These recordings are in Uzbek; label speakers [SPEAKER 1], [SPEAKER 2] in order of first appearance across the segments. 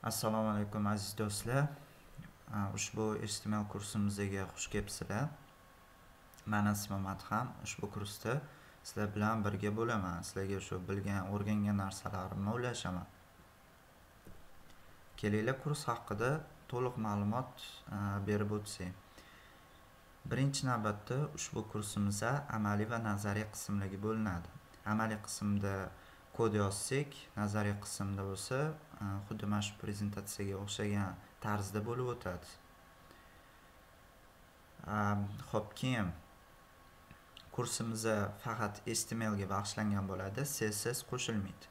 [SPEAKER 1] Assalomu alaykum aziz do'stlar. Ushbu HTML kursimizga xush kelibsizlar. Meni ismim Adham. Ushbu kursda sizlar bilan birga bo'laman. Sizlarga shu bilgan, o'rgangan narsalarimni o'rgashaman. Kelinglar kurs haqida to'liq ma'lumot berib o'tsak. Birinchi navbatda ushbu kursimiz amaliy va nazariy qismlarga bo'linadi. Amaliy qismda kod yozsak, nazariy qismda bo'lsa, xuddi mana shu prezentatsiyaga o'xshagan tarzda bo'lib o'tadi. Xo'p, keyin kursimiz faqat HTML ga bag'ishlangan bo'ladi, CSS qo'shilmaydi.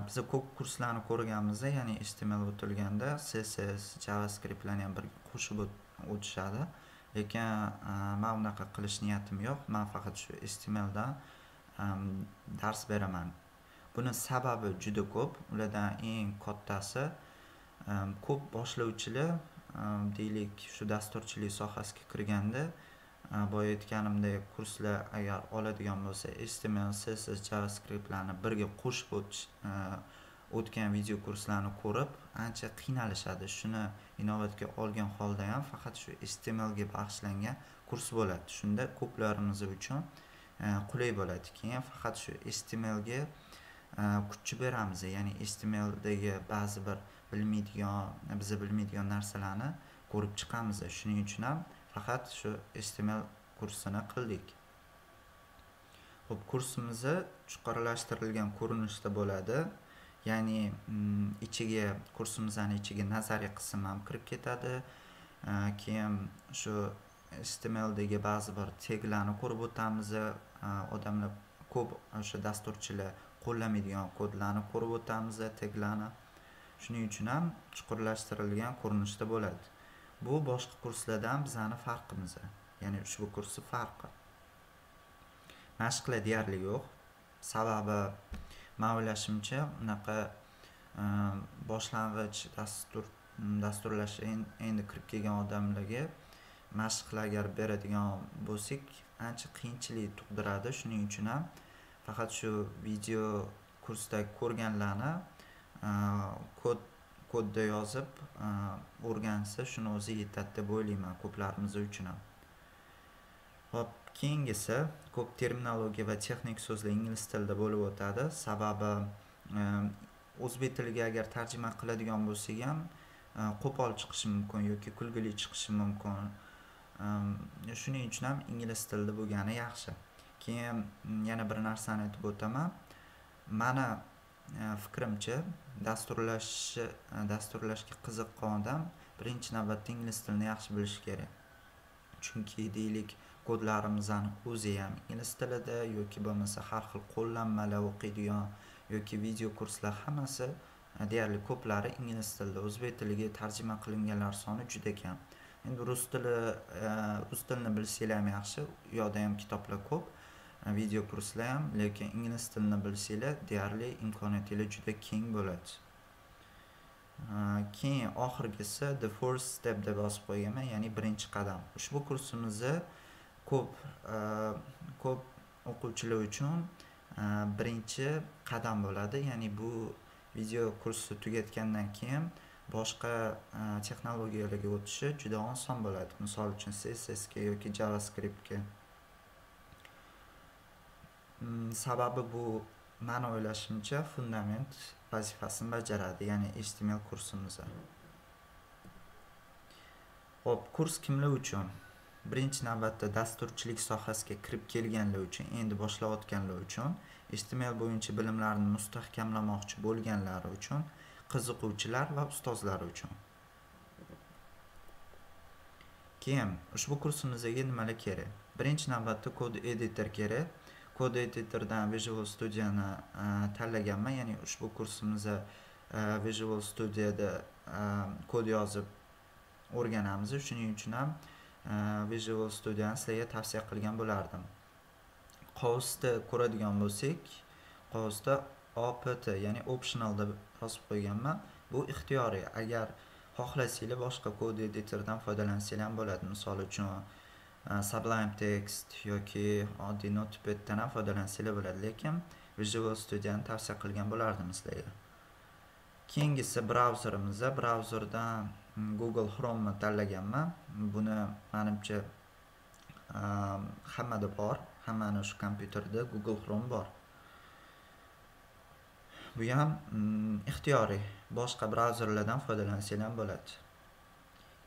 [SPEAKER 1] Biz ko'p kurslarni ko'rganmiz, ya'ni HTML o'tilganda CSS, JavaScriptlarni ham bir qo'shib o'tishadi. Lekin men unaqa qilish niyatim yo'q. Men faqat shu HTML dan dars beraman. Buni sababi juda ko'p. Ulardan eng kattasi ko'p boshlovchilar deylik shu dasturchilik sohasiga kirganda boya aytganimdek kurslar agar oladigan bo'lsa HTML, CSS, JavaScriptlarni birga qo'shib o'tgan video kurslarni ko'rib ancha qiynalishadi. Shuni inobatga olgan holda ham faqat shu HTML ga bag'ishlangan kurs bo'ladi. Shunda ko'plarimiz uchun qulay bo'ladi. Keyin faqat shu HTML ga kuch beramiz, ya'ni HTML dagi ba'zi bir biz bilmaydigan narsalarni ko'rib chiqamiz. Shuning uchun ham faqat shu HTML kursini qildik. Xo'p, kursimiz chuqurlashtirilgan ko'rinishda bo'ladi. Ya'ni kursimizning ichiga nazariy qism ham kirib ketadi. Keyin shu HTML dagi ba'zi bir taglarni ko'rib o'tamiz. Odamlar ko'p o'sha dasturchilar qo'llamaydigan kodlarni ko'rib o'tamiz, taglarni. Shuning uchun ham chuqurlashtirilgan ko'rinishda bo'ladi. Bu boshqa kurslardan bizning farqimiz. Ya'ni ushbu kursning farqi. Mashqlar deyarli yo'q. Sababi men o'ylashimcha, unaqa boshlang'ich dasturlash endi kirib kelgan odamlarga mashqlar agar beradigan bo'lsak, ancha qiyinchilik tug'diradi. Shuning uchun ham faqat shu video kursda ko'rganlarni kodda yozib o'rgansa, shuni o'zi yetadi deb o'ylayman ko'plarimiz uchun ham. Hop, keyingisi ko'p terminologiya va texnik so'zlar ingliz tilida bo'lib o'tadi. Sababi o'zbek tiliga agar tarjima qiladigan bo'lsak ham qo'pol chiqishi mumkin yoki kulgili chiqishi mumkin. Shuning uchun ham ingliz tilida bo'lgani yaxshi. Keyin yana bir narsani aytib o'taman. Meni fikrimcha, dasturlashga qiziqqan odam birinchi navbatda ingliz tilini yaxshi bilishi kerak. Chunki deylik kodlarimizni o'zi ham ingliz tilida yoki bo'lmasa har xil qo'llanmalar o'qiydigan yoki video kurslar hammasi deyarli ko'plari ingliz tilida. O'zbek tiliga tarjima qilinganlar soni juda kam. Endi rus tilini bilsanglar ham yaxshi, u yoqda ham kitoblar ko'p, video kurslar ham, lekin ingliz tilini bilsanglar deyarli imkoniyatingiz juda keng bo'ladi. Keyin oxirgisi the first step deb yozib qo'yganman, ya'ni birinchi qadam. Ushbu kursimizni ko'p o'quvchilar uchun birinchi qadam bo'ladi. Ya'ni bu video kursi tugatgandan keyin boshqa texnologiyalarga o'tishi juda oson bo'ladi. Misol uchun CSS ga yoki JavaScript ga. Sababi bu men o'ylashimcha fundament vazifasini bajaradi, ya'ni HTML kursimiz. Xo'p, kurs kimlar uchun? Birinchi navbatda dasturchilik sohasiga kirib kelganlar uchun, endi boshlayotganlar uchun, HTML bo'yicha bilimlarini mustahkamlamoqchi bo'lganlar uchun, qiziquvchilar va ustozlar uchun. Keyin ushbu kursimizga nimalar kerak? Birinchi navbatda kod editor kerak. Kod editordan Visual Studio ni tanlaganman, ya'ni ushbu kursimizda Visual Studio da kod yozib o'rganamiz. Shuning uchun ham Visual Studio ni sizlarga tavsiya qilgan bo'lardim. Qovusda ko'radigan bo'lsak, qovusda opt, ya'ni optional deb yozib qo'yganman. Bu ixtiyoriy. Agar xohlasanglar boshqa kod editordan foydalansanglar ham bo'ladi. Misol uchun Sublime Text yoki oddiy Notepaddan ham foydalansanglar bo'ladi, lekin Visual Studio ni tavsiya qilgan bo'lardim sizlarga. Keyingisi brauzerdan Google Chrome'ni tanlaganman. Buni menimcha hammada bor, hammani shu kompyuterda Google Chrome bor. Bu ham ixtiyoriy, boshqa brauzerlardan foydalansanglar bo'ladi.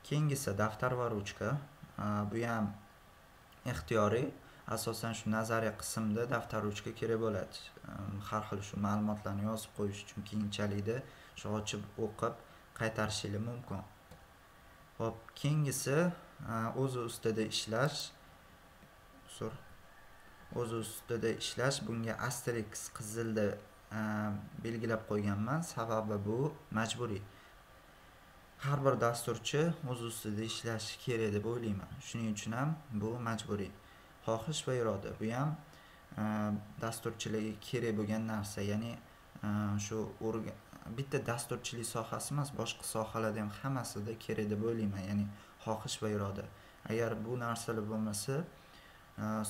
[SPEAKER 1] Keyingisi daftar va ruchka. Bu ham ixtiyoriy, asosan shu nazariy qismda daftar ruchka kerak bo'ladi. Har xil shu ma'lumotlarni yozib qo'yish uchun keyinchalikda shu ochib o'qib qaytarishingiz mumkin. Hop, keyingisi o'zi ustida ishlash. Bunga asterisk qizilda belgilab qo'yganman, sababi bu majburiy. Har bir dasturchi o'z ustida ishlashi kerak deb o'ylayman. Shuning uchun ham bu majburiy. Xohish va iroda. Bu ham dasturchilarga kerak bo'lgan narsa. Ya'ni shu bitta dasturchilik sohasi emas, boshqa sohalarda ham hammasida kerak deb o'ylayman. Ya'ni xohish va iroda. Agar bu narsalar bo'lmasa,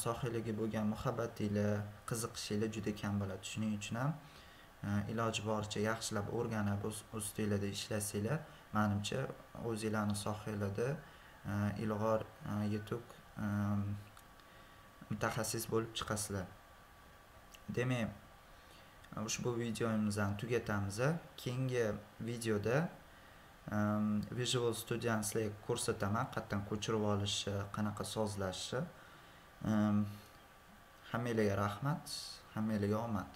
[SPEAKER 1] sohalarga bo'lgan muhabbatingiz, qiziqishingiz juda kam bo'ladi. Shuning uchun ham iloji boricha yaxshilab o'rganib, ustingizda ishlasanglar, menimcha o'zingizlarning sohalarda ilg'or yetuk mutaxassis bo'lib chiqasizlar. Demak, ushbu videomizni tugatamiz. Keyingi videoda Visual Studios'ga ko'rsataman, qayerdan ko'chirib olishi, qanaqa sozlashi. Hammalarga rahmat, hammalarga omad.